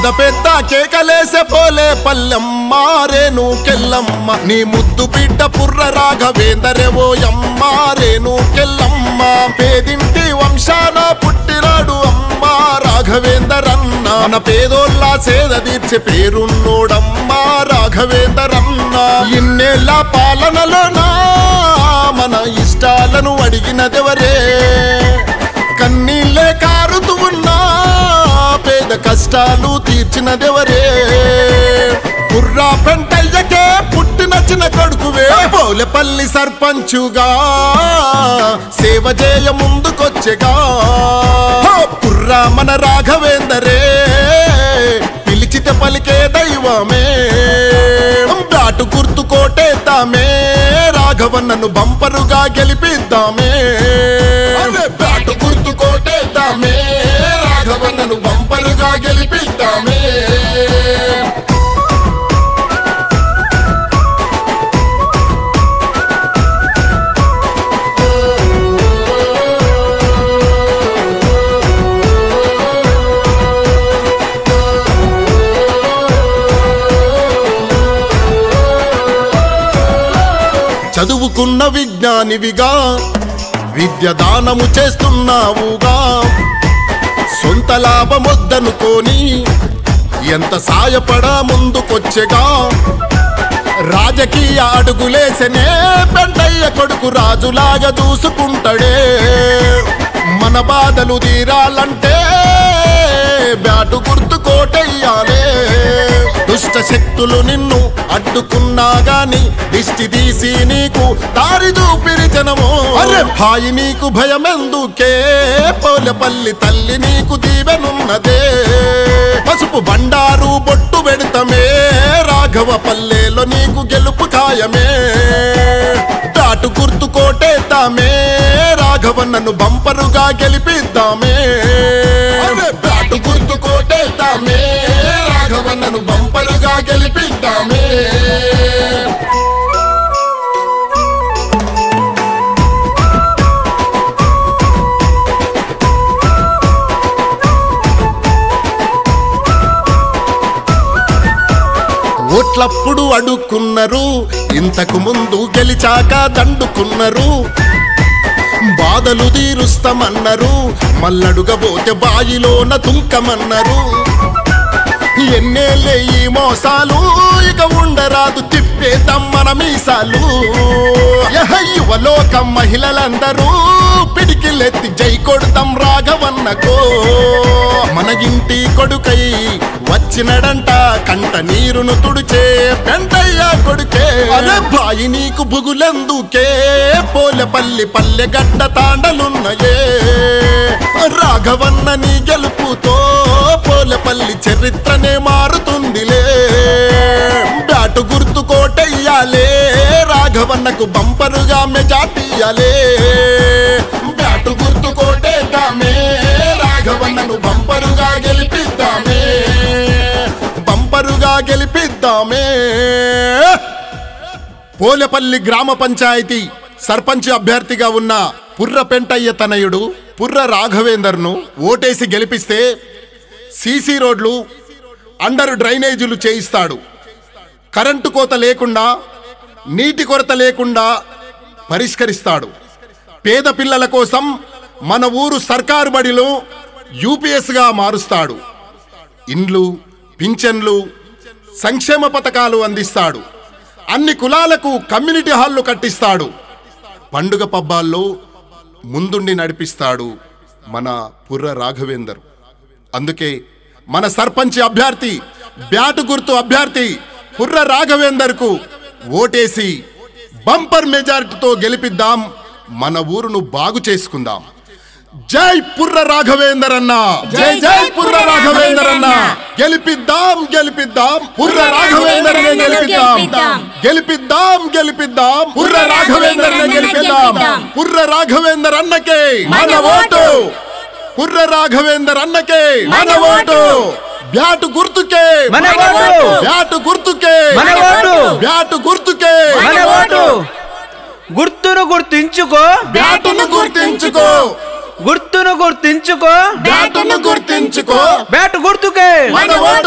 పెద్ద పెద్ద కేకలేసే పోలే పల్లెమ్మ రేణుకెళ్ళమ్మ నీ ముద్దు బిడ్డ పుర్ర రాఘవేందరేవో అమ్మ రేణుకెళ్ళమ్మ పేదింటి వంశాన పుట్టినాడు అమ్మ రాఘవేందరన్న మన పేదోళ్ళ సేద తీర్చే పేరున్నోడమ్మ రాఘవేందరన్న ఇన్నేళ్ళ పాలనలోనా మన ఇష్టాలను అడిగినదెవరే కన్నీళ్ళే కారుతూ ఉన్నా పేద కష్టాలు తీర్చినదెవరే బుర్రా పెంటయ్యకే పుట్టిన చిన్న కొడుకువే పోలేపల్లి సర్పంచుగా సేవ చేయ ముందుకొచ్చెగా బుర్రా మన రాఘవేందరే పిలిచితే పలికే దైవమే బ్యాటు గుర్తు కోటేద్దామే రాఘవన్నను బంపరుగా గెలిపిద్దామే బ్యాటు గుర్తు కోటేద్దామే రాఘవన్నను బంపరుగా గెలిపిద్దామే చదువుకున్న విజ్ఞానివిగా విద్య దానము చేస్తున్నావుగా సొంత లాభమొద్దనుకోని ఎంత సాయపడా ముందుకొచ్చెగా రాజకీయ అడుగులేసనే పెంటయ్య కొడుకు రాజులాగా దూసుకుంటాడే మన బాధలు తీరాలంటే బ్యాటు గుర్తు కోటెయ్యాలే దుష్ట శక్తులు నిన్ను అడ్డుకున్నా గాని దిష్టి తీసి నీకు దారి చూపిరి జనమో అరే భాయి నీకు భయమెందుకే పోలేపల్లి తల్లి నీకు దీవెనున్నదే పసుపు బండారు బొట్టు పెడతమే రాఘవ పల్లెలో నీకు గెలుపు ఖాయమే దాటు గుర్తు కోటేద్దామే రాఘవన్నను బంపరుగా గెలిపిద్దామే దాటు గుర్తు కోటేద్దామే రాఘవన్నను బంపరుగా గెలిపిద్దామే ఓట్లప్పుడు అడుక్కున్నారు ఇంతకు ముందు గెలిచాక దండుకున్నారు బాధలు తీరుస్తామన్నారు మల్లడుగబోతే బాయిలోన తుంకమన్నారు ఎన్నేళ్ళే ఈ మోసాలు ఇక ఉండరాదు తిప్పేద్దాం మన మీసాలు యువలోకం మహిళలందరూ పిడికిలెత్తి జై కొడతాం రాఘవన్నకో మన ఇంటి కొడుకై వచ్చినడంట కంట నీరును తుడిచే పెంటయ్య కొడుకే అరే బాయి నీకు బుగులెందుకే పోలేపల్లి పల్లె గడ్డ తాండలున్నయే రాఘవన్న నీ గెలుపుతో పోలేపల్లి చరిత్రనే మారుతుందిలే బ్యాటు గుర్తు కోటెయ్యాలే రాఘవన్నకు బంపరుగా మెజార్టీయాలే బ్యాటు గుర్తు కోటేద్దామే రాఘవన్నను బంపరుగా గెలిపిద్దామే బంపరుగా గెలిపిద్దామే పోలేపల్లి గ్రామ పంచాయతీ సర్పంచ్ అభ్యర్థిగా ఉన్న పుర్ర పెంటయ్య తనయుడు పుర్ర రాఘవేందర్ను ఓటేసి గెలిపిస్తే సీసీ రోడ్లు అండర్ డ్రైనేజీలు చేయిస్తాడు కరెంటు కోత లేకుండా నీటి కొరత లేకుండా పరిష్కరిస్తాడు పేద పిల్లల కోసం మన ఊరు సర్కారు బడిలో యూపీఎస్గా మారుస్తాడు ఇండ్లు పింఛన్లు సంక్షేమ పథకాలు అందిస్తాడు అన్ని కులాలకు కమ్యూనిటీ హాల్లు కట్టిస్తాడు పండుగ పబ్బాల్లో ముందుండి నడిపిస్తాడు మన పుర్ర రాఘవేందర్ అందుకే మన సర్పంచ్ అభ్యర్థి బ్యాటు గుర్తు అభ్యర్థి పుర్ర రాఘవేందర్కు ఓటేసి బంపర్ మెజారిటీతో గెలిపిద్దాం మన ఊరును బాగు చేసుకుందాం జై పుర్ర రాఘవేందర్ అన్న జై జై పుర్ర రాఘవేందర్ అన్న గెలిపిద్దాం గెలిపిద్దాం పుర్ర రాఘవేందర్ గెలిపిద్దాం గెలిపిద్దాం గెలిపిద్దాం పుర్ర రాఘవేందర్ గెలిపిద్దాం పుర్ర రాఘవేందర్ అన్నకే మన ఓటు పుర్ర రాఘవేందర్ అన్నకే మన ఓటు బ్యాటు గుర్తుకే మన ఓటు బ్యాటు గుర్తుకే మన ఓటు బ్యాటు గుర్తుకే మన ఓటు గుర్తును గుర్తించుకో బ్యాటును గుర్తించుకో గుర్తును గుర్తించుకో బ్యాటును గుర్తించుకో బ్యాటు గుర్తుకే మన ఓటు